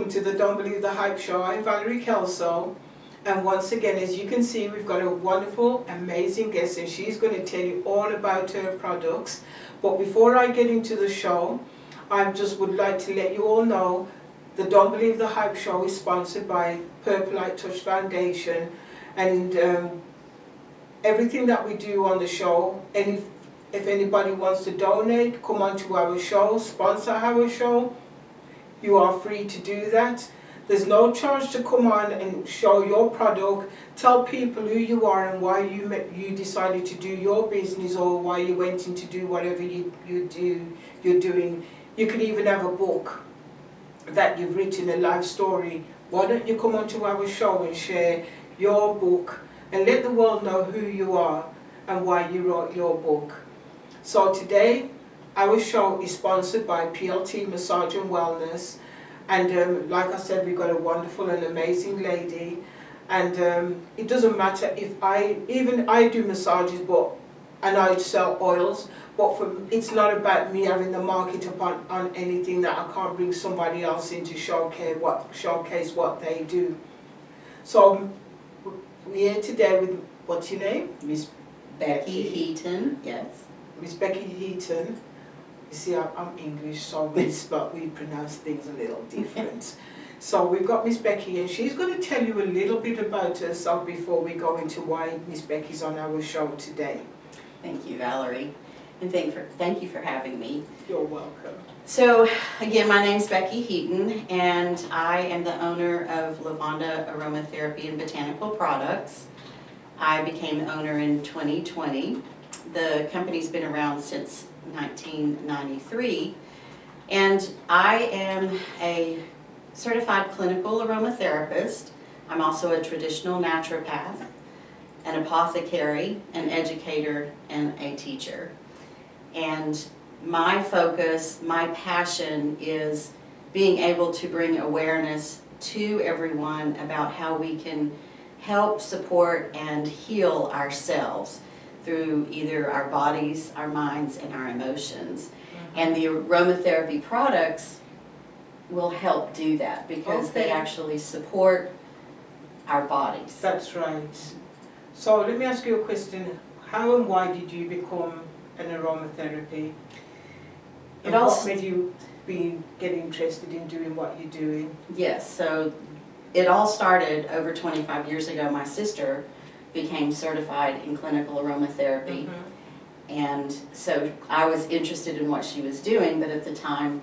welcome to the Don't Believe the Hype show. I'm Valerie Kelso, and once again, as you can see, we've got a wonderful, amazing guest, and she's going to tell you all about her products. But before I get into the show, I just would like to let you all know the Don't Believe the Hype show is sponsored by Purple Light Touch Foundation, and everything that we do on the show, if anybody wants to donate, come on to our show, sponsor our show, you are free to do that. There's no charge to come on and show your product, tell people who you are and why you decided to do your business, or why you went in to do whatever you're doing. You could even have a book that you've written, a life story. Why don't you come onto our show and share your book and let the world know who you are and why you wrote your book. So today, our show is sponsored by PLT Massage and Wellness, and like I said, we've got a wonderful and amazing lady, and it doesn't matter if I do massages, and I sell oils, but it's not about me having the market on anything that I can't bring somebody else in to showcase what they do. So we're here today with, what's your name? Miss Becky Heaton, yes. Miss Becky Heaton. You see, I'm English, so we pronounce things a little different. So we've got Miss Becky, and she's going to tell you a little bit about herself before we go into why Miss Becky's on our show today. Thank you, Valerie, and thank you for having me. You're welcome. So, again, my name's Becky Heaton, and I am the owner of Lavanda Aromatherapy and Botanical products. I became the owner in 2020. The company's been around since 1993, and I am a certified clinical aromatherapist. I'm also a traditional naturopath, an apothecary, an educator, and a teacher. And my focus, my passion is being able to bring awareness to everyone about how we can help, support, and heal ourselves through either our bodies, our minds, and our emotions. And the aromatherapy products will help do that because they actually support our bodies. That's right. So let me ask you a question. How and why did you become an aromatherapy? And what made you get interested in doing what you're doing? Yes, so it all started over 25 years ago. My sister became certified in clinical aromatherapy, and so I was interested in what she was doing, but at the time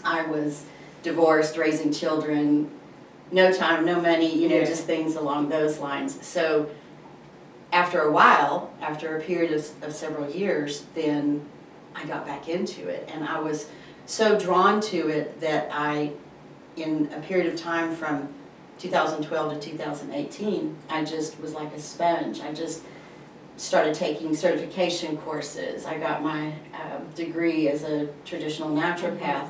I was divorced, raising children, no time, no money, just things along those lines. So after a while, after a period of several years, then I got back into it, and I was so drawn to it that I, in a period of time from 2012 to 2018, I just was like a sponge. I just started taking certification courses. I got my degree as a traditional naturopath.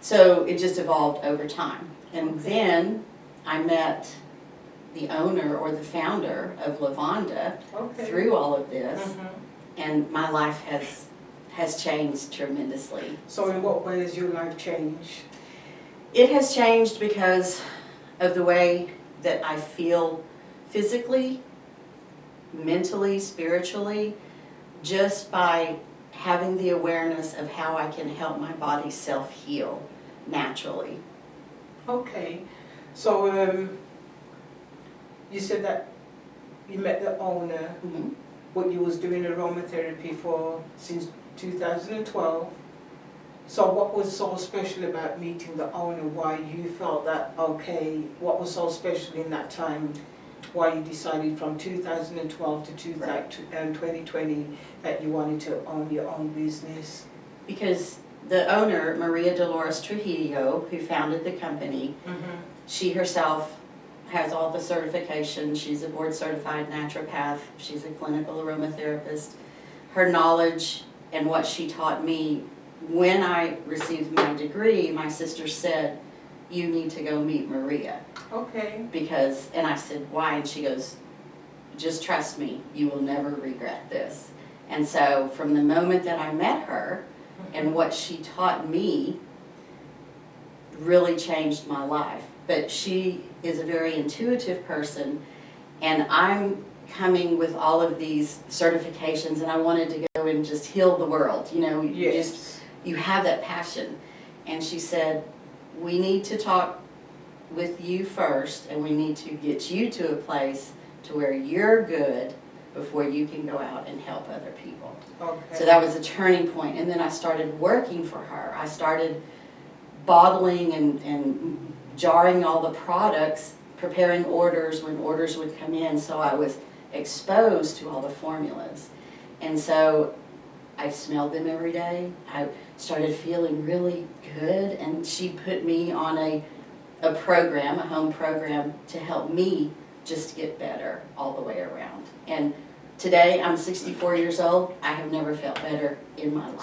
So it just evolved over time. And then I met the owner or the founder of Lavanda through all of this, and my life has changed tremendously. So in what way has your life changed? It has changed because of the way that I feel physically, mentally, spiritually, just by having the awareness of how I can help my body self-heal naturally. Okay. So you said that you met the owner, what you was doing aromatherapy for since 2012. So what was so special about meeting the owner? Why you felt that, what was so special in that time? Why you decided from 2012 to 2020 that you wanted to own your own business? Because the owner, Maria Dolores Trujillo, who founded the company, she herself has all the certifications. She's a board certified naturopath. She's a clinical aromatherapist. Her knowledge and what she taught me, when I received my degree, my sister said, "You need to go meet Maria." Okay. And I said, "Why?" And she goes, "Just trust me, you will never regret this." And so from the moment that I met her and what she taught me, really changed my life. But she is a very intuitive person, and I'm coming with all of these certifications, and I wanted to go and just heal the world, you know, you have that passion. And she said, we need to talk with you first, and we need to get you to a place to where you're good before you can go out and help other people. Okay. So that was a turning point. And then I started working for her. I started bottling and jarring all the products, preparing orders when orders would come in, so I was exposed to all the formulas. And so I smelled them every day. I started feeling really good, and she put me on a program, a home program, to help me just get better all the way around. And today, I'm 64 years old. I have never felt better in my life.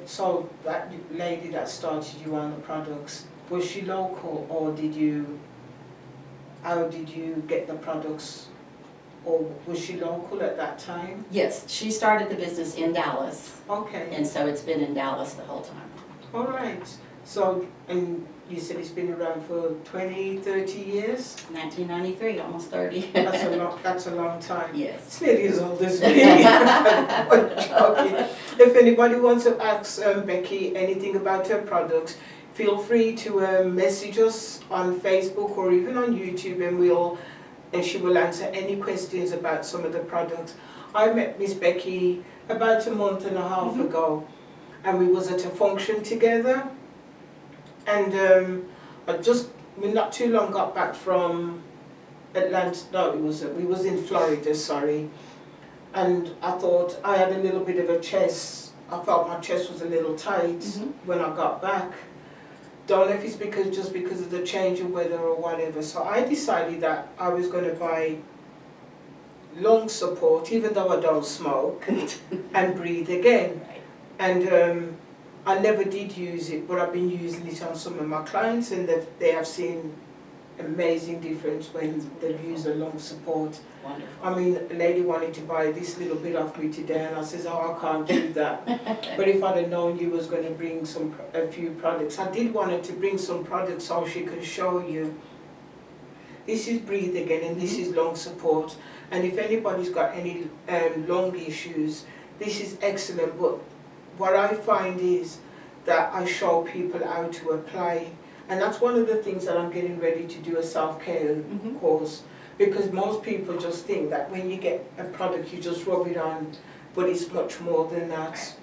So that lady that started you on the products, was she local, or how did you get the products, or was she local at that time? Yes, she started the business in Dallas. Okay. And so it's been in Dallas the whole time. All right. So, and you said it's been around for 20, 30 years? 1993, almost 30. That's a long time. Yes. It's nearly as old as me. I'm joking. If anybody wants to ask Becky anything about her products, feel free to message us on Facebook or even on YouTube, and she will answer any questions about some of the products. I met Miss Becky about a month and a half ago, and we was at a function together. And we not too long got back from Atlanta. No, we was in Florida, sorry. And I thought I had a little bit of a chest. I felt my chest was a little tight when I got back. Don't know if it's just because of the change of weather or whatever. So I decided that I was going to buy lung support, even though I don't smoke, and breathe again. And I never did use it, but I've been using it on some of my clients, and they have seen amazing difference when they've used the lung support. Wonderful. I mean, a lady wanted to buy this little bit off me today, and I says, oh, I can't do that. But if I'd have known you was going to bring a few products, I did want her to bring some products so she can show you. This is Breathe Again, and this is lung support. And if anybody's got any lung issues, this is excellent. But what I find is that I show people how to apply. And that's one of the things that I'm getting ready to do, a self-care course. Because most people just think that when you get a product, you just rub it on, but it's much more than that.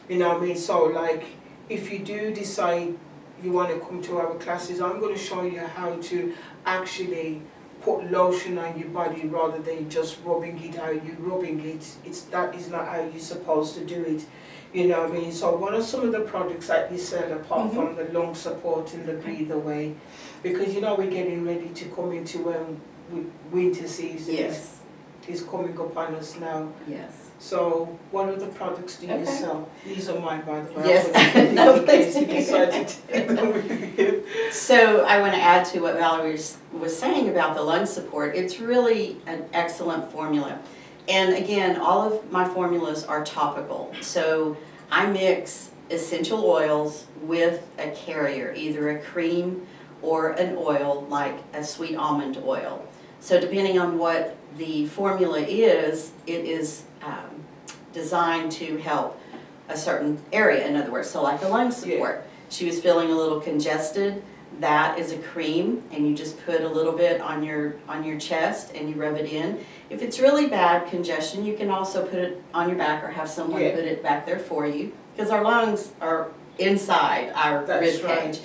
You know what I mean? So like, if you do decide you want to come to our classes, I'm going to show you how to actually put lotion on your body rather than just rubbing it how you're rubbing it. That is not how you're supposed to do it. You know what I mean? So what are some of the products that you sell apart from the lung support and the breathe away? Because you know we're getting ready to come into winter season. Yes. Is coming up on us now. Yes. So what other products do you sell? These are mine, by the way. Yes. No, please. You decided to take them with you. So I want to add to what Valerie was saying about the lung support. It's really an excellent formula. And again, all of my formulas are topical. So I mix essential oils with a carrier, either a cream or an oil like a sweet almond oil. So depending on what the formula is, it is designed to help a certain area, in other words, so like the lung support. She was feeling a little congested. That is a cream, and you just put a little bit on your pest and you rub it in. If it's really bad congestion, you can also put it on your back or have someone put it back there for you, because our lungs are inside our rib cage.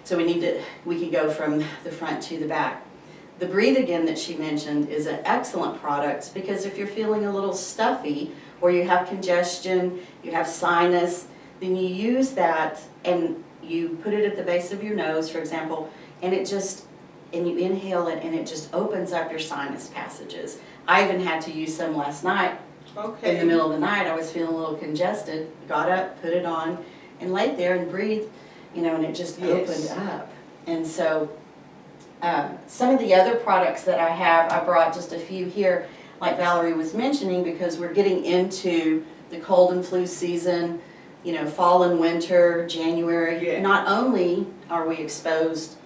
So we can go from the front to the back. The Breathe Again that she mentioned is an excellent product, because if you're feeling a little stuffy or you have congestion, you have sinus, then you use that and you put it at the base of your nose, for example, and you inhale it and it just opens up your sinus passages. I even had to use some last night. In the middle of the night, I was feeling a little congested, got up, put it on, and laid there and breathed, and it just opened up. And so some of the other products that I have, I brought just a few here, like Valerie was mentioning, because we're getting into the cold and flu season, fall and winter, January. Not only are we exposed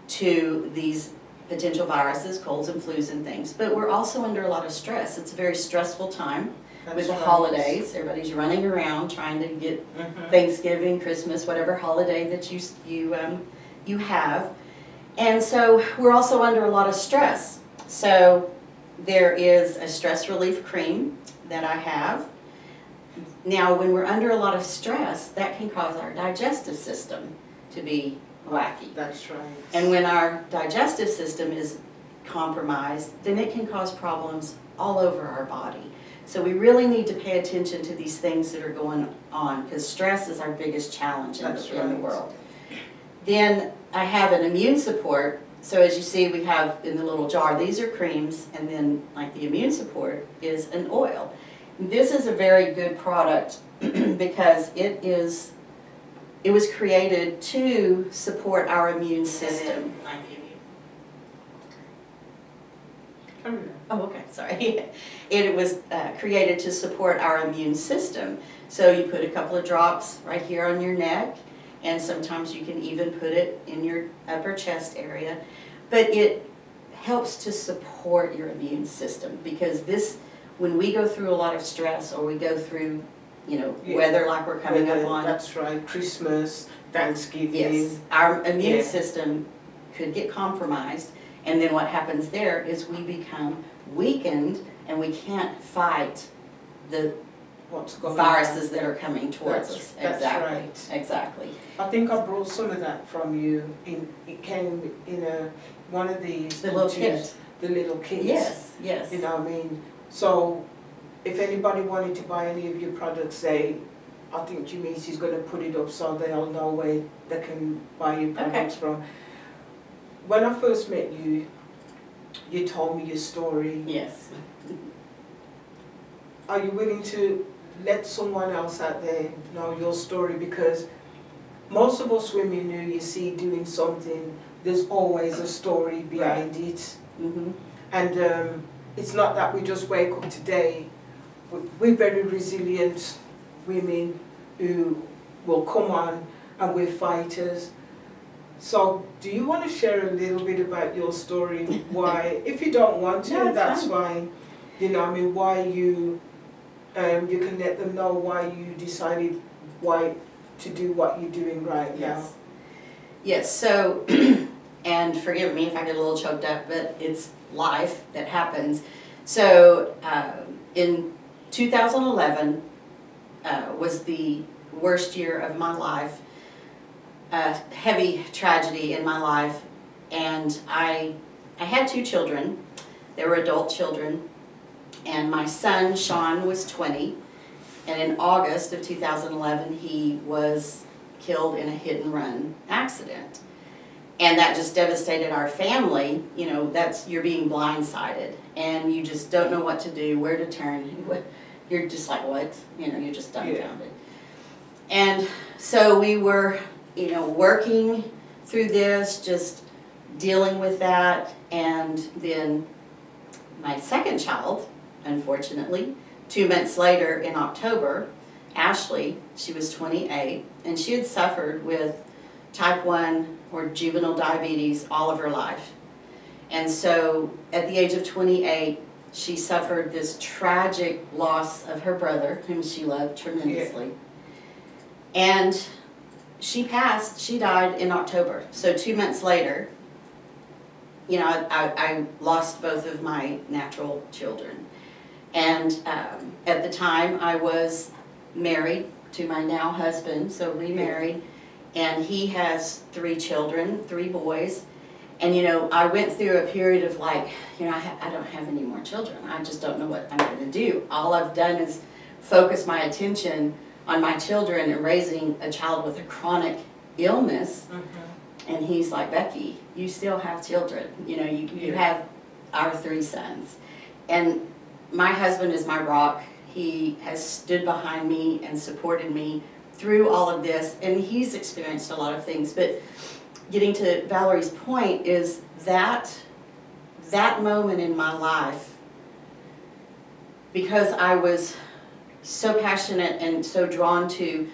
to these potential viruses, colds and flus and things, but we're also under a lot of stress. It's a very stressful time. That's with the right. holidays. Everybody's running around trying to get Thanksgiving, Christmas, whatever holiday that you have. And so we're also under a lot of stress. So there is a stress relief cream that I have. Now, when we're under a lot of stress, that can cause our digestive system to be wacky. That's right. And when our digestive system is compromised, then it can cause problems all over our body. So we really need to pay attention to these things that are going on, because stress is our biggest challenge in the world. Then I have an immune support. So as you see, we have in the little jar, these are creams, and then like the immune support is an oil. This is a very good product because it was created to support our immune system. Oh, okay, sorry. It was created to support our immune system. So you put a couple of drops right here on your neck, and sometimes you can even put it in your upper chest area. But it helps to support your immune system, because this, when we go through a lot of stress, or we go through, weather like we're coming up on. That's right, Christmas, Thanksgiving. Yes, our immune system could get compromised. And then what happens there is we become weakened, and we can't fight the viruses that are coming towards us. That's right. Exactly. I think I brought some of that from you. It came in one of these. The little kit. The little kits. Yes, yes. You know what I mean? So if anybody wanted to buy any of your products, I think Jimisi's going to put it up so they'll know where they can buy your products from. When I first met you, you told me your story. Yes. Are you willing to let someone else out there know your story? Because most of us women who you see doing something, there's always a story behind it. Mm-hmm. And it's not that we just wake up today. We're very resilient women who will come on, and we're fighters. So, do you want to share a little bit about your story? Why, if you don't want to, No, that's fine. You know, I mean, why you can let them know why you decided to do what you're doing right now. Yes, so, and forgive me if I get a little choked up, but it's life that happens. So, in 2011 was the worst year of my life. A heavy tragedy in my life, and I had 2 children. They were adult children, and my son Sean was 20, and in August of 2011 he was killed in a hit-and-run accident, and that just devastated our family. You're being blindsided, and you just don't know what to do, where to turn. You're just like, what? You're just dumbfounded. And so we were working through this, just dealing with that. And then my second child, unfortunately, 2 months later in October, Ashley, she was 28, and she had suffered with type 1 or juvenile diabetes all of her life. And so at the age of 28, she suffered this tragic loss of her brother, whom she loved tremendously. And she died in October. So 2 months later, I lost both of my natural children. And at the time I was married to my now husband, so remarried, and he has 3 children, 3 boys. And I went through a period of I don't have any more children. I just don't know what I'm going to do. All I've done is focus my attention on my children and raising a child with a chronic illness. Mm-hmm. And he's like, Becky, you still have children. You have our 3 sons. And my husband is my rock. He has stood behind me and supported me through all of this. And he's experienced a lot of things. But getting to Valerie's point is that moment in my life, because I was so passionate and so drawn to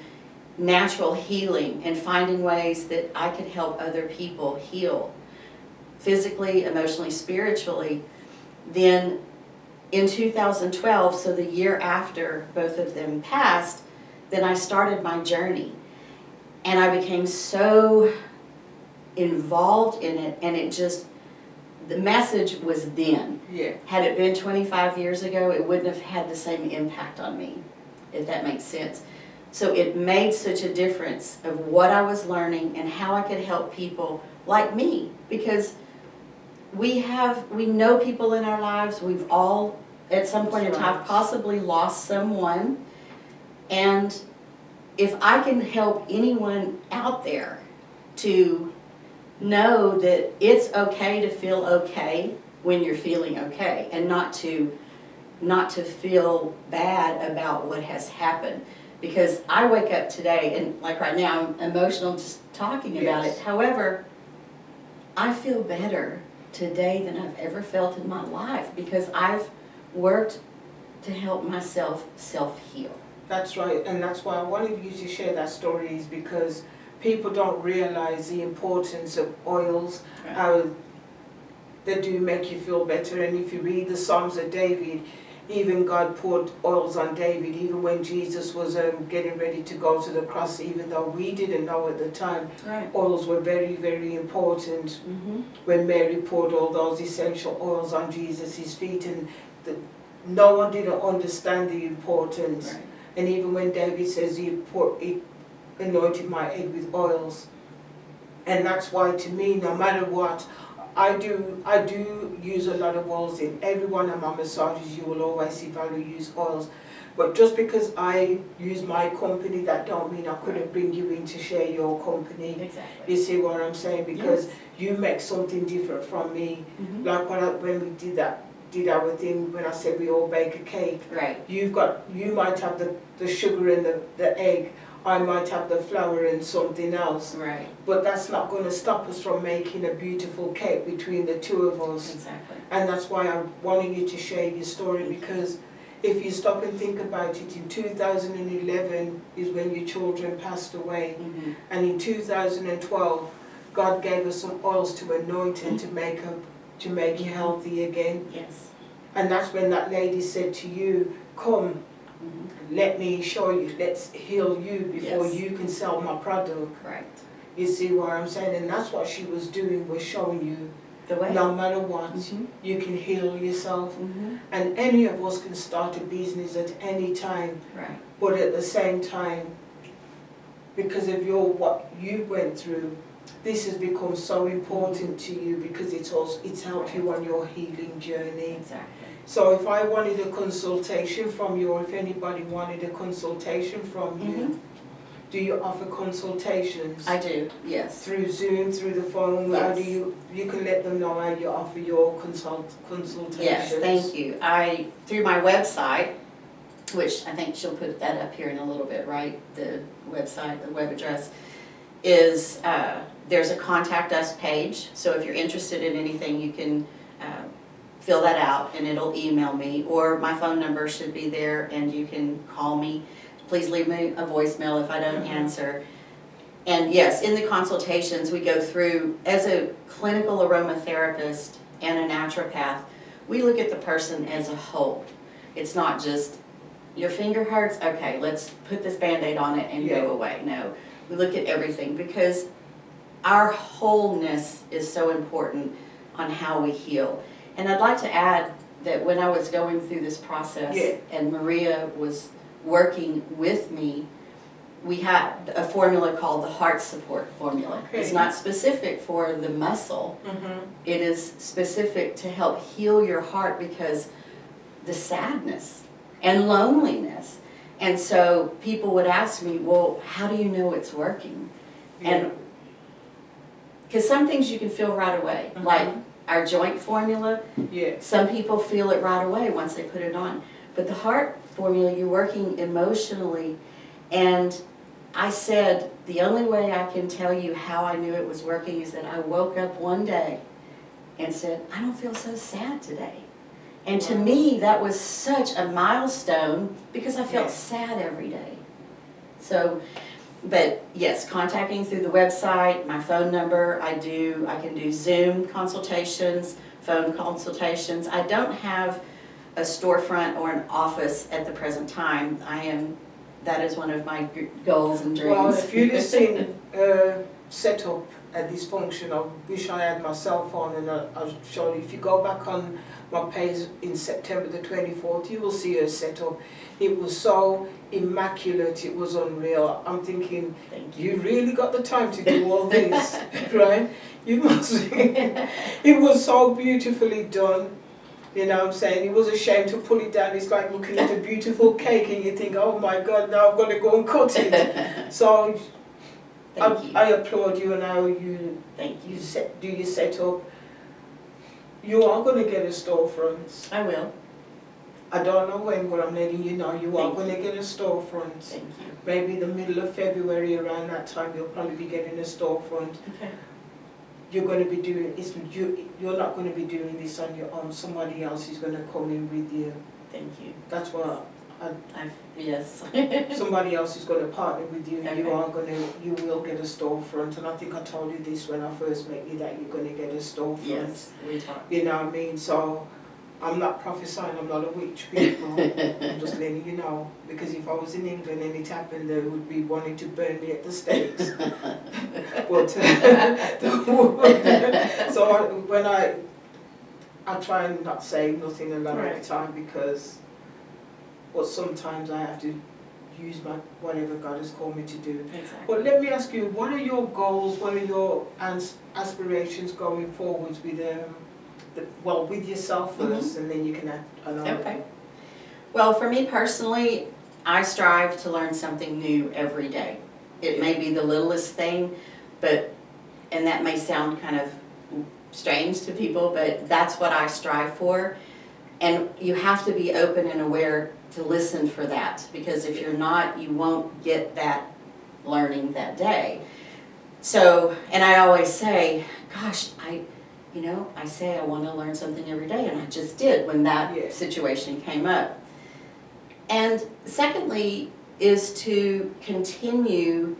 natural healing and finding ways that I could help other people heal physically, emotionally, spiritually, then in 2012, so the year after both of them passed, then I started my journey. And I became so involved in it, and it just, the message was then. Yeah. Had it been 25 years ago, it wouldn't have had the same impact on me, if that makes sense. So it made such a difference of what I was learning and how I could help people like me, because we know people in our lives, we've all at some point in time possibly lost someone, and if I can help anyone out there to know that it's okay to feel okay when you're feeling okay, and not to feel bad about what has happened. Because I wake up today, and like right now, I'm emotional just talking about it. However, I feel better today than I've ever felt in my life, because I've worked to help myself self-heal. That's right, and that's why I wanted you to share that story, is because people don't realize the importance of oils, how they do make you feel better. And if you read the Psalms of David, even God poured oils on David, even when Jesus was getting ready to go to the cross, even though we didn't know at the time, oils were very, very important. When Mary poured all those essential oils on Jesus' feet, and no one didn't understand the importance. And even when David says he anointed my head with oils. And that's why, to me, no matter what, I do use a lot of oils in every one of my massages. You will always see Valerie use oils. But just because I use my company, that don't mean I couldn't bring you in to share your company. Exactly. You see what I'm saying? Because you make something different from me. Like when we did our thing, when I said we all bake a cake. You might have the sugar and the egg. I might have the flour and something else. But that's not going to stop us from making a beautiful cake between the two of us. And that's why I wanted you to share your story, because if you stop and think about it, in 2011 is when your children passed away. And in 2012, God gave us some oils to anoint and to make you healthy again. And that's when that lady said to you, come, let me show you, let's heal you before you can sell my product. You see what I'm saying? And that's what she was doing, was showing you the way. No matter what, you can heal yourself. And any of us can start a business at any time. But at the same time, because of what you went through, this has become so important to you, because it's helped you on your healing journey. So if I wanted a consultation from you, or if anybody wanted a consultation from you, do you offer consultations? I do, yes. Through Zoom, through the phone? How do you can let them know how you offer your consultations? Yes, thank you. Through my website, which I think she'll put that up here in a little bit, right? The website, the web address, is there's a contact us page. So if you're interested in anything, you can fill that out and it'll email me, or my phone number should be there and you can call me. Please leave me a voicemail if I don't answer. And yes, in the consultations we go through, as a clinical aromatherapist and a naturopath, we look at the person as a whole. It's not just, your finger hurts, okay, let's put this Band-Aid on it and go away. No, we look at everything, because our wholeness is so important on how we heal. And I'd like to add that when I was going through this process and Maria was working with me, we had a formula called the heart support formula. It's not specific for the muscle. It is specific to help heal your heart, because the sadness and loneliness. And so people would ask me, well, how do you know it's working? And because some things you can feel right away, like our joint formula, some people feel it right away once they put it on. But the heart formula, you're working emotionally. And I said, the only way I can tell you how I knew it was working is that I woke up one day and said, I don't feel so sad today. And to me, that was such a milestone, because I felt sad every day. So But yes, contacting through the website, my phone number, I can do Zoom consultations, phone consultations. I don't have a storefront or an office at the present time. That is one of my goals and dreams. Well, if you'd have seen set up at this function, I wish I had my cell phone and I'll show you. If you go back on my page in September the 24th, you will see her set up. It was so immaculate, it was unreal. I'm thinking, you really got the time to do all this, right? You must. It was so beautifully done. You know what I'm saying? It was a shame to pull it down. It's like looking at a beautiful cake and you think, oh my God, now I've got to go and cut it. So I applaud you and how you do your setup. You are going to get a storefront. I will. I don't know when, but I'm letting you know you are going to get a storefront. Thank you. Maybe the middle of February, around that time, you'll probably be getting a storefront. Okay. You're going to be doing this. You're not going to be doing this on your own. Somebody else is going to come in with you. Thank you. That's what. Yes. Somebody else is going to partner with you. Okay. You will get a storefront. And I think I told you this when I first met you, that you're going to get a storefront. Yes, we talked. You know what I mean? So I'm not prophesying. I'm not a witch, people. I'm just letting you know, because if I was in England and it happened, they would be wanting to burn me at the stakes. But so when I try and not say nothing a lot of the time, because sometimes I have to use whatever God has called me to do. Exactly. But let me ask you, what are your goals? What are your aspirations going forwards with with yourself first, and then you can add another. Okay. Well, for me personally, I strive to learn something new every day. It may be the littlest thing, and that may sound kind of strange to people, but that's what I strive for. And you have to be open and aware to listen for that, because if you're not, you won't get that learning that day. So, and I always say, gosh, I say I want to learn something every day, and I just did when that situation came up. And secondly is to continue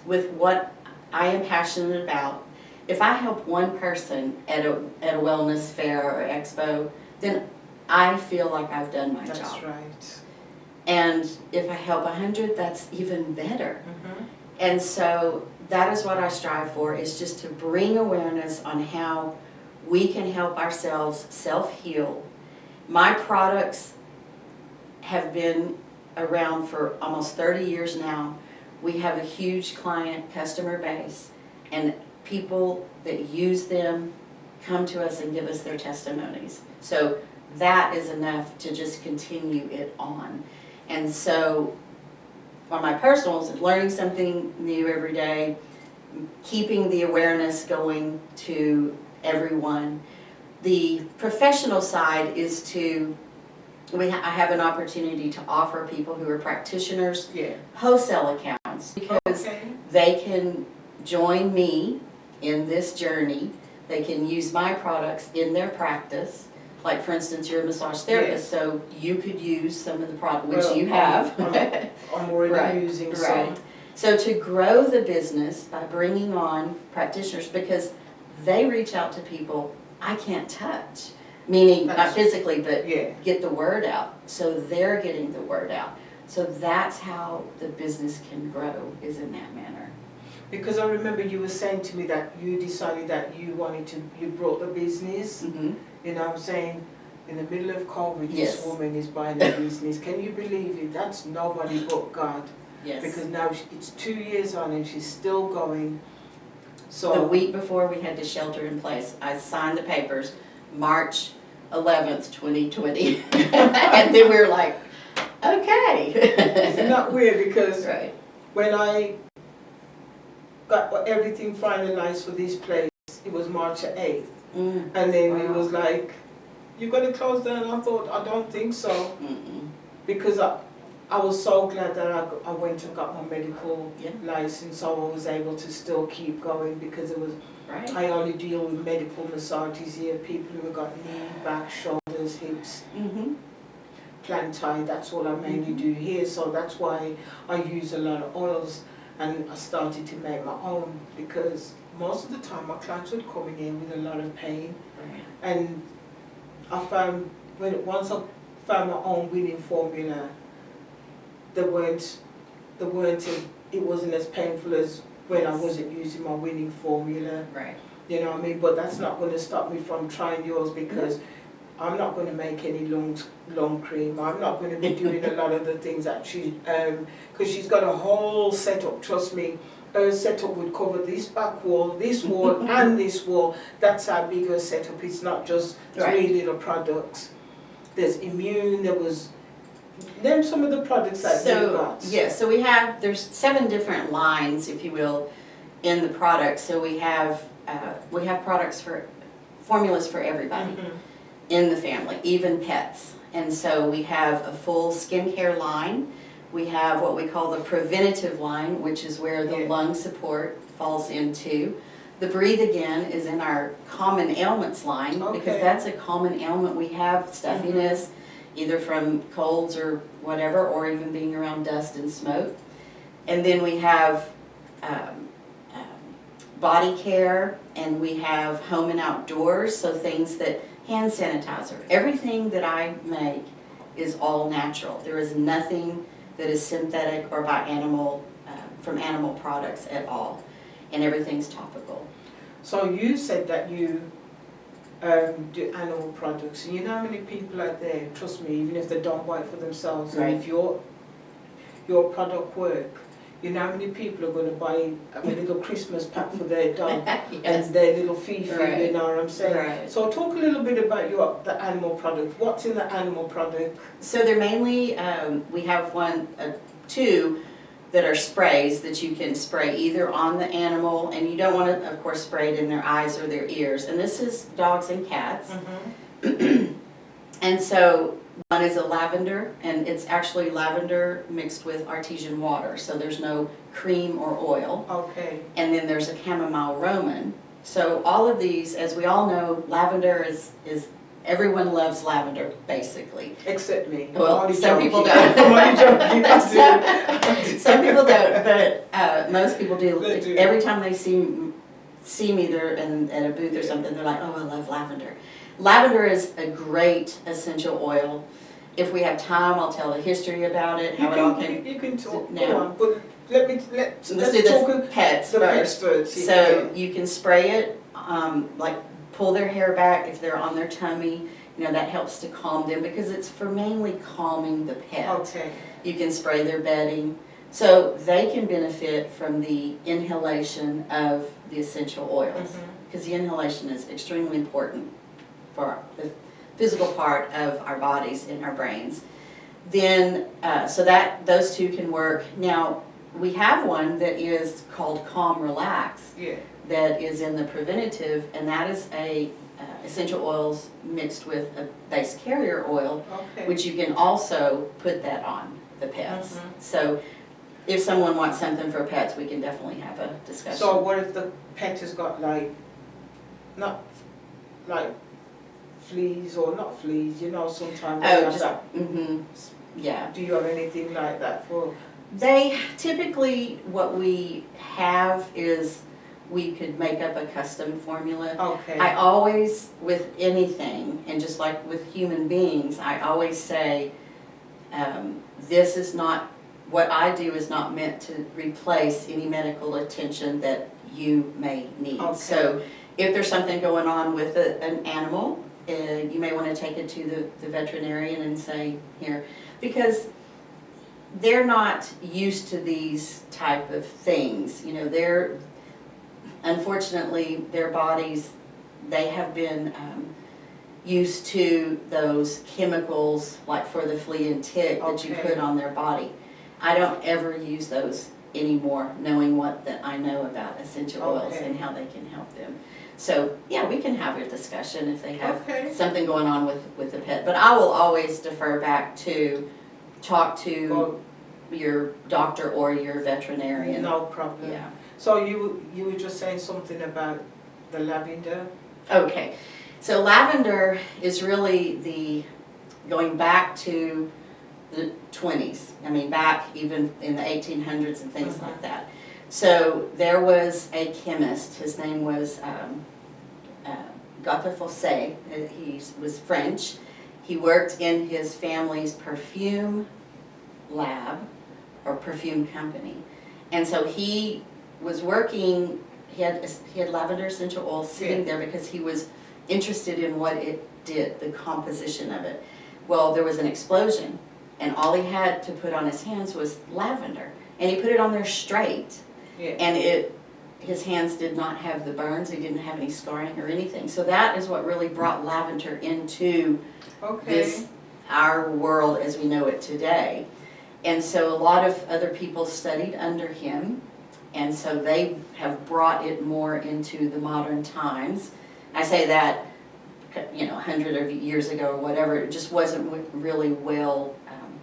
with what I am passionate about. If I help one person at a wellness fair or expo, then I feel like I've done my job. That's right. And if I help 100, that's even better. Mm-hmm. And so that is what I strive for, is just to bring awareness on how we can help ourselves self-heal. My products have been around for almost 30 years now. We have a huge customer base, and people that use them come to us and give us their testimonies. So that is enough to just continue it on. And so on my personals, learning something new every day, keeping the awareness going to everyone. The professional side is I have an opportunity to offer people who are practitioners wholesale accounts, because they can join me in this journey. They can use my products in their practice. Like, for instance, you're a massage therapist, so you could use some of the products, which you have. I'm already using some. Right. So to grow the business by bringing on practitioners, because they reach out to people I can't touch, meaning not physically, but get the word out. So they're getting the word out. So that's how the business can grow, is in that manner. Because I remember you were saying to me that you decided that you brought the business. Mm-hmm. You know what I'm saying? In the middle of COVID, this woman is buying the business. Can you believe it? That's nobody but God. Yes. Because now it's 2 years on and she's still going. So the week before we had to shelter in place, I signed the papers, March 11th, 2020. And then we were like, okay. Isn't that weird? Because when I got everything finalized for this place, it was March 8th. And then it was like, you're going to close down? I thought, I don't think so. Because I was so glad that I went and got my medical license, so I was able to still keep going, because it was I only deal with medical massages here, people who have got knee, back, shoulders, hips, plantar. That's all I mainly do here, so that's why I use a lot of oils. and I started to make my own, because most of the time my clients would come in here with a lot of pain, and I found once I found my own winning formula, it wasn't as painful as when I wasn't using my winning formula. Right. You know what I mean? But that's not going to stop me from trying yours, because I'm not going to make any long cream. I'm not going to be doing a lot of the things that because she's got a whole setup, trust me. Her setup would cover this back wall, this wall, and this wall. That's how big her setup. It's not just 3 little products. There's immune, then some of the products that you've got. Yeah, so there's 7 different lines, if you will, in the product. So we have products formulas for everybody in the family, even pets. And so we have a full skincare line. We have what we call the preventative line, which is where the lung support falls into. The Breathe Again is in our common ailments line, because that's a common ailment. We have stuffiness, either from colds or whatever, or even being around dust and smoke. And then we have body care, and we have home and outdoors, so things that hand sanitizer. Everything that I make is all natural. There is nothing that is synthetic or from animal products at all, and everything's topical. So you said that you do animal products. You know how many people out there, trust me, even if they don't buy it for themselves, and if your product work, you know how many people are going to buy a little Christmas pack for their dog and their little Fifi, you know what I'm saying? Right. So talk a little bit about the animal product. What's in the animal product? So they're mainly, we have 2 that are sprays that you can spray either on the animal, and you don't want to, of course, spray it in their eyes or their ears. And this is dogs and cats. And so one is a lavender, and it's actually lavender mixed with artesian water, so there's no cream or oil. Okay. And then there's a chamomile roman. So all of these, as we all know, lavender is everyone loves lavender, basically. Except me. Well, some people don't. I'm only joking. Some people don't, but most people do. They do. Every time they see me there at a booth or something, they're like, oh, I love lavender. Lavender is a great essential oil. If we have time, I'll tell the history about it, how it all came. You can talk now. Go on, but let's do the pets first. Yeah. So you can spray it, like pull their hair back if they're on their tummy. You know, that helps to calm them, because it's for mainly calming the pet. Okay. You can spray their bedding. So they can benefit from the inhalation of the essential oils, because the inhalation is extremely important for the physical part of our bodies and our brains. Then, so those 2 can work. Now, we have one that is called Calm Relax, that is in the preventative, and that is a essential oils mixed with a base carrier oil, which you can also put that on the pets. So if someone wants something for pets, we can definitely have a discussion. So what if the pet has got not fleas, or not fleas, you know, sometimes. Yeah. Do you have anything like that for? They typically, what we have is we could make up a custom formula. Okay. I always, with anything, and just like with human beings, I always say, this is not, what I do is not meant to replace any medical attention that you may need. Okay. So if there's something going on with an animal, you may want to take it to the veterinarian and say, here, because they're not used to these type of things. You know, unfortunately, their bodies, they have been used to those chemicals, like for the flea and tick, that you put on their body. I don't ever use those anymore, knowing that I know about essential oils and how they can help them. So yeah, we can have a discussion if they have something going on with the pet. But I will always defer back to talk to your doctor or your veterinarian. No problem. Yeah. So you were just saying something about the lavender? Okay. So lavender is really going back to the 20s. I mean, back even in the 1800s and things like that. So there was a chemist, his name was Gauthier Fossé, he was French. He worked in his family's perfume lab or perfume company. And so he was working, he had lavender essential oil sitting there because he was interested in what it did, the composition of it. Well, there was an explosion and all he had to put on his hands was lavender. And he put it on there straight. And his hands did not have the burns, he didn't have any scarring or anything. So that is what really brought lavender into our world as we know it today. And so a lot of other people studied under him, and so they have brought it more into the modern times. I say that, 100 of years ago or whatever, it just wasn't really well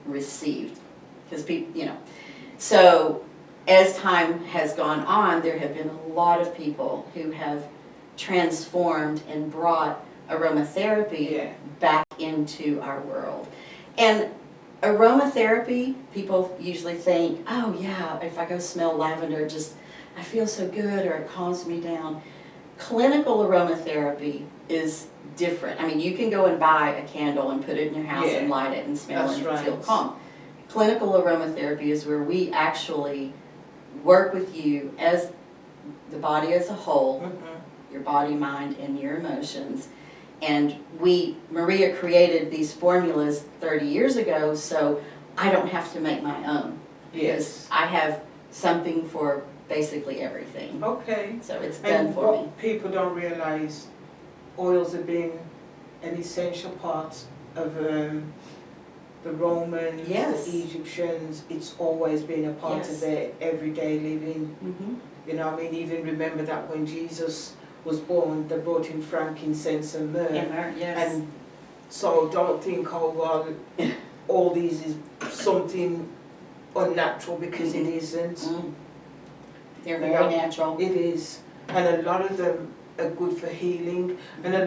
received. Because people, So as time has gone on, there have been a lot of people who have transformed and brought aromatherapy back into our world. And aromatherapy, people usually think, oh yeah, if I go smell lavender, I feel so good, or it calms me down. Clinical aromatherapy is different. I mean, you can go and buy a candle and put it in your house and light it and smell it and feel calm. Clinical aromatherapy is where we actually work with you as the body as a whole, your body, mind, and your emotions. And Maria created these formulas 30 years ago, so I don't have to make my own. Because I have something for basically everything. Okay. So it's done for me. What people don't realize, oils have been an essential part of the Romans, the Egyptians. It's always been a part of their everyday living. Even remember that when Jesus was born, they brought in frankincense and myrrh. And so don't think, oh well, all these is something unnatural, because it isn't. They're very natural. It is. And a lot of them are good for healing. And a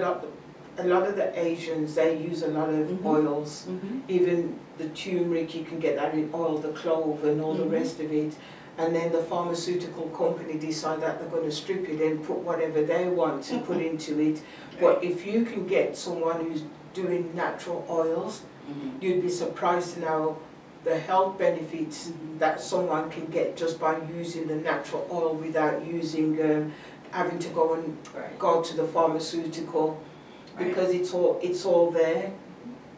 lot of the Asians, they use a lot of oils. Even the turmeric, you can get that in oil, the clove and all the rest of it. And then the pharmaceutical company decide that they're going to strip it and put whatever they want to put into it. But if you can get someone who's doing natural oils, you'd be surprised to know the health benefits that someone can get just by using the natural oil without using, having to go to the pharmaceutical, because it's all there.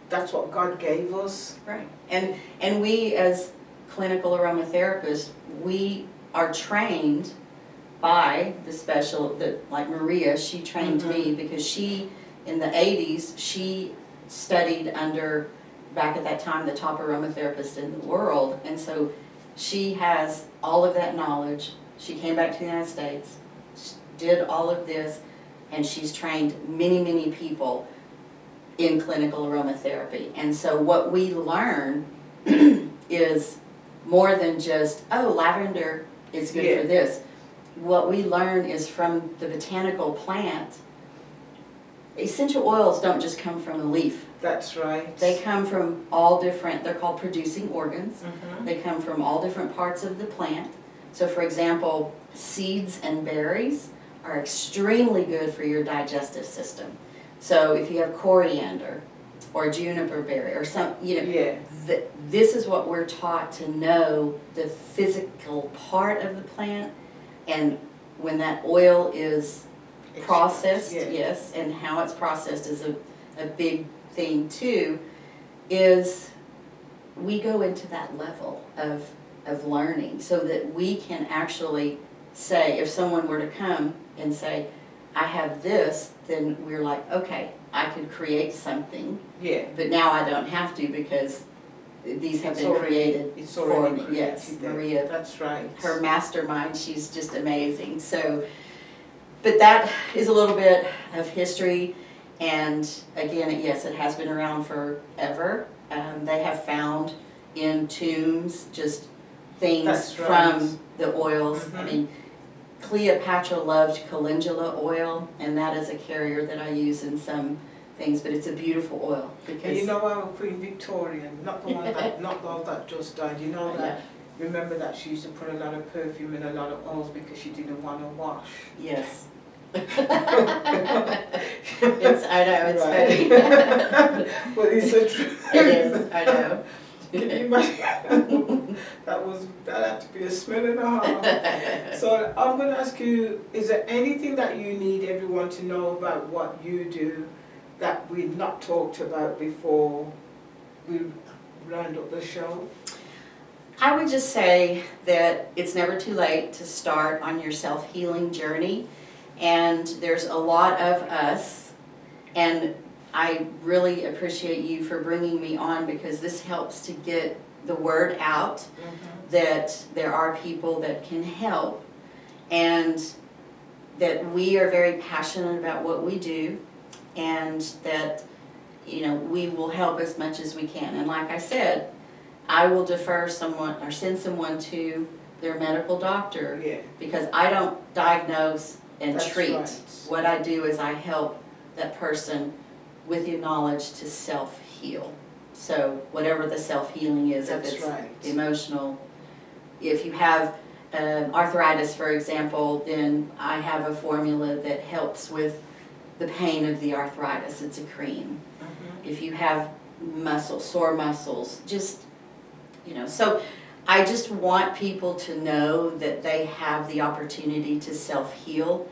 That's what God gave us. Right. And we as clinical aromatherapists, we are trained by like Maria, she trained me because she, in the 80s, she studied under, back at that time, the top aromatherapist in the world. And so she has all of that knowledge. She came back to the United States, did all of this, and she's trained many, many people in clinical aromatherapy. And so what we learn is more than just, oh, lavender is good for this. What we learn is from the botanical plant. Essential oils don't just come from a leaf. That's right. They come from all different, they're called producing organs. They come from all different parts of the plant. So for example, seeds and berries are extremely good for your digestive system. So if you have coriander or juniper berry or some, this is what we're taught to know, the physical part of the plant, and when that oil is processed, and how it's processed is a big thing too, is we go into that level of learning so that we can actually say, if someone were to come and say, I have this, then we're like, okay, I could create something, but now I don't have to because these have been created for me. Yes, Maria. That's right. Her mastermind, she's just amazing. So, but that is a little bit of history, and again, yes, it has been around forever. They have found in tombs just things from the oils. I mean, Cleopatra loved calendula oil, and that is a carrier that I use in some things, but it's a beautiful oil. Because our Queen Victoria, not the one that just died, that Remember that she used to put a lot of perfume and a lot of oils because she didn't want to wash. Yes. I know, it's funny. Well, it's the truth. It is, I know. Can you imagine? That had to be a smell and a half. So I'm going to ask you, is there anything that you need everyone to know about what you do that we've not talked about before we round up the show? I would just say that it's never too late to start on your self-healing journey, and there's a lot of us, and I really appreciate you for bringing me on because this helps to get the word out that there are people that can help, and that we are very passionate about what we do, and that, you know, we will help as much as we can. And like I said, I will defer someone or send someone to their medical doctor, because I don't diagnose and That's treat. right. What I do is I help that person with the knowledge to self-heal. So whatever the self-healing is, That's if it's right. emotional, if you have arthritis, for example, then I have a formula that helps with the pain of the arthritis. It's a cream. If you have sore muscles, just, you know, so I just want people to know that they have the opportunity to self-heal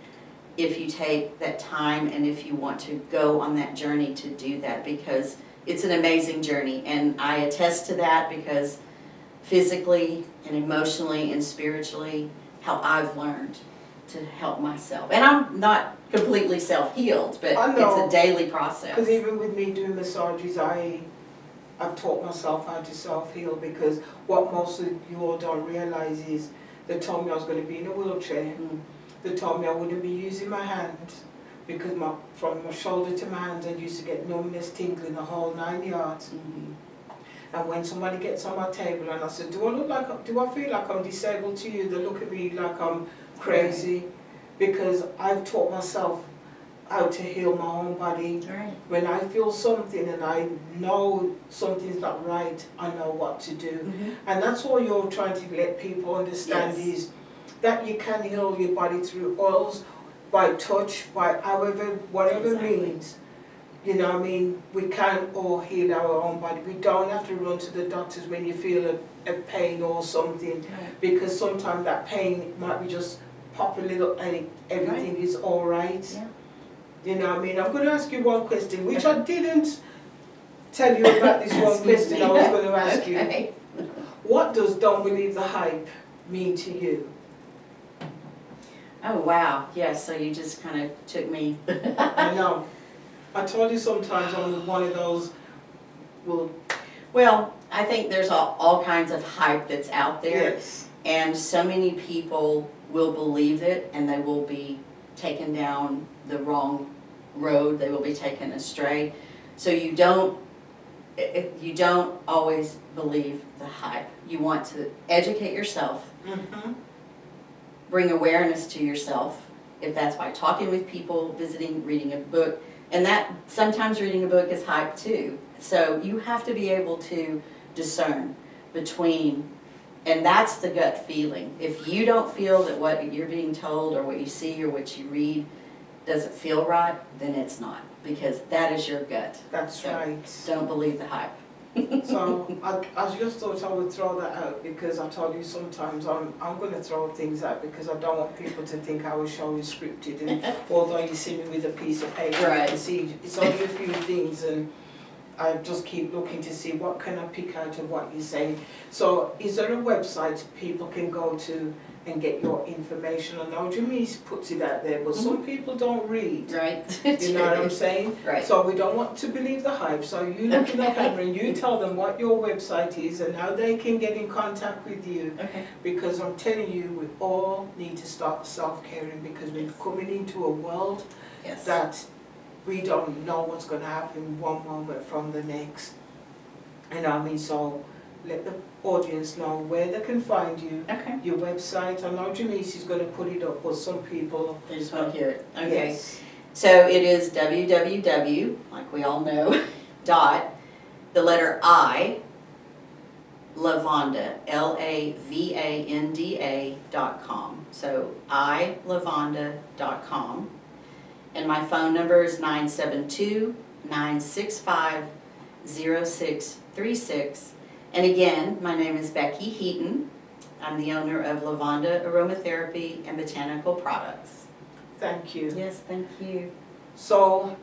if you take that time and if you want to go on that journey to do that, because it's an amazing journey, and I attest to that because physically and emotionally and spiritually, how I've learned to help myself. And I'm not completely self-healed, but it's a daily process. Because even with me doing massages, I've taught myself how to self-heal, because what most of you all don't realize is they told me I was going to be in a wheelchair. They told me I wouldn't be using my hand because from my shoulder to my hands I used to get numbness, tingling, the whole 9 yards. And when somebody gets on my table and I said, do I feel like I'm disabled to you? They look at me like I'm crazy, because I've taught myself how to heal my own body. When I feel something and I know something's not right, I know what to do. And that's all you're trying to let people understand, is that you can heal your body through oils, by touch, by whatever means. You know what I mean? We can all heal our own body. We don't have to run to the doctors when you feel a pain or something, because sometimes that pain might be just pop a little and everything is all right. You know what I mean? I'm going to ask you one question, which I didn't tell you about this one question I was going to ask you. What does "don't believe the hype" mean to you? Oh wow, yes, so you just kind of took me. I know. I told you sometimes I'm one of those, well, I think there's all kinds of hype that's out there. And so many people will believe it, and they will be taken down the wrong road, they will be taken astray. So you don't always believe the hype. You want to educate yourself, bring awareness to yourself, if that's by talking with people, visiting, reading a book, and that sometimes reading a book is hype too. So you have to be able to discern between, and that's the gut feeling. If you don't feel that what you're being told or what you see or what you read doesn't feel right, then it's not, because that is your gut. That's right. Don't believe the hype. So I just thought I would throw that out, because I told you sometimes I'm going to throw things out because I don't want people to think our show is scripted. And although you see me with a piece of paper, you can see it's only a few things, and I just keep looking to see what can I pick out of what you're saying. So is there a website people can go to and get your information? I know Janice puts it out there, but some people don't read. You know what I'm saying? So we don't want to believe the hype. So you look in the camera and you tell them what your website is and how they can get in contact with you. Because I'm telling you, we all need to start self-caring, because we're coming into a world that we don't know what's going to happen one moment from the next. And I mean, so let the audience know where they can find you, your website. I know Janice is going to put it up, but some people, they just want to hear it. So it is www, like we all know, dot, the letter I, Lavanda, LAVANDA.com. So ilavanda.com. And my phone number is 972-965-0636. And again, my name is Becky Heaton. I'm the owner of Lavanda Aromatherapy and Botanical Products. Thank you. Yes, thank you. So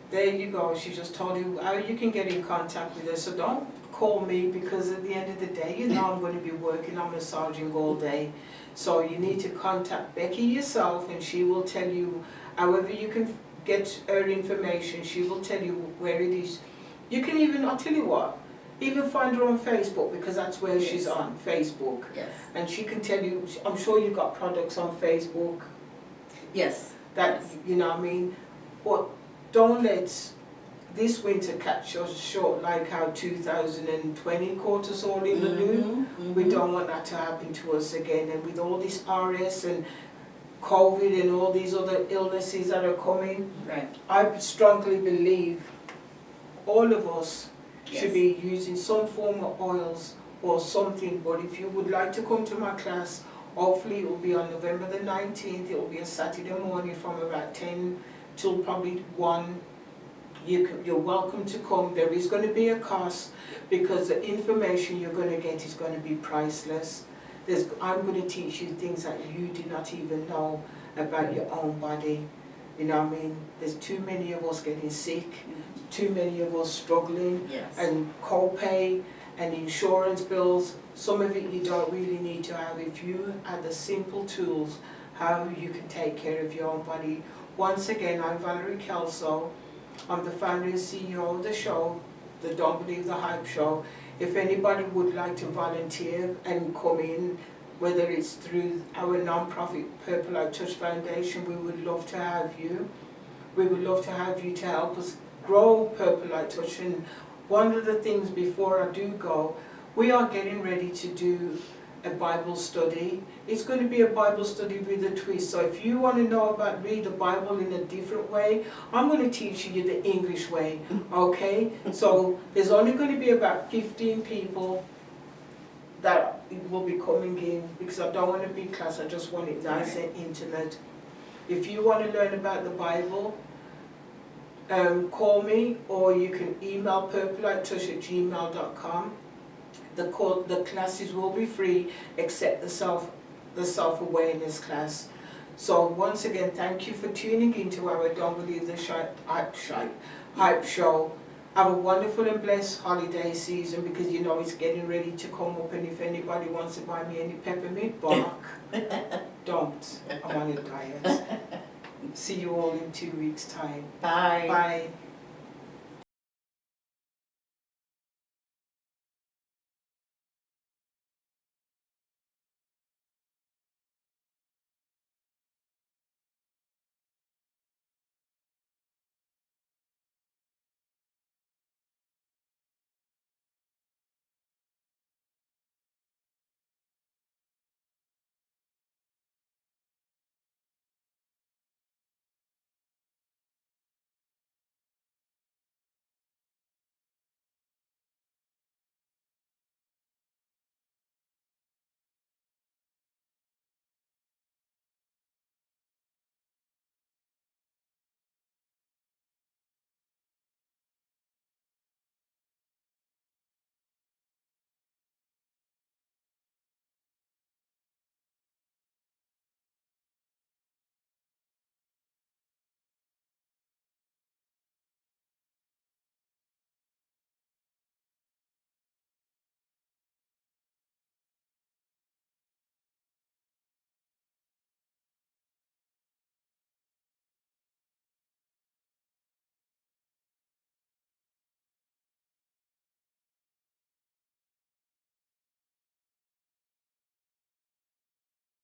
there you go. She just told you how you can get in contact with her. So don't call me, because at the end of the day, you know I'm going to be working on massaging all day. So you need to contact Becky yourself, and she will tell you however you can get her information. She will tell you where it is. You can even, I'll tell you what, even find her on Facebook, because that's where she's on, Facebook. Yes. And she can tell you, I'm sure you've got products on Facebook. Yes. That, you know what I mean? But don't let this winter catch us short, like how 2020 caught us all in the loop. We don't want that to happen to us again. And with all this RS and COVID and all these other illnesses that are coming, Right. I strongly believe all of us should Yes. be using some form of oils or something. But if you would like to come to my class, hopefully it will be on November the 19th. It will be a Saturday morning from about 10 till probably 1. You're welcome to come. There is going to be a cost, because the information you're going to get is going to be priceless. I'm going to teach you things that you do not even know about your own body. You know what I mean? There's too many of us getting sick, too many of us struggling, Yes. and co-pay and insurance bills. Some of it you don't really need to have. If you have the simple tools how you can take care of your own body. Once again, I'm Valerie Kelso. I'm the founder and CEO of the show, the Don't Believe the Hype show. If anybody would like to volunteer and come in, whether it's through our non-profit Purple Light Touch Foundation, we would love to have you. We would love to have you to help us grow Purple Light Touch. And one of the things before I do go, we are getting ready to do a Bible study. It's going to be a Bible study with a twist. So if you want to know about read the Bible in a different way, I'm going to teach you the English way, okay? So there's only going to be about 15 people that will be coming in, because I don't want a big class, I just want it nice and intimate. If you want to learn about the Bible, call me, or you can email purplelightouch@gmail.com. The classes will be free, except the self-awareness class. So once again, thank you for tuning into our Don't Believe the Hype show. Have a wonderful and blessed holiday season, because you know it's getting ready to come up, and if anybody wants to buy me any peppermint bark, don't. I'm on a diet. See you all in 2 weeks' time. Bye. Bye.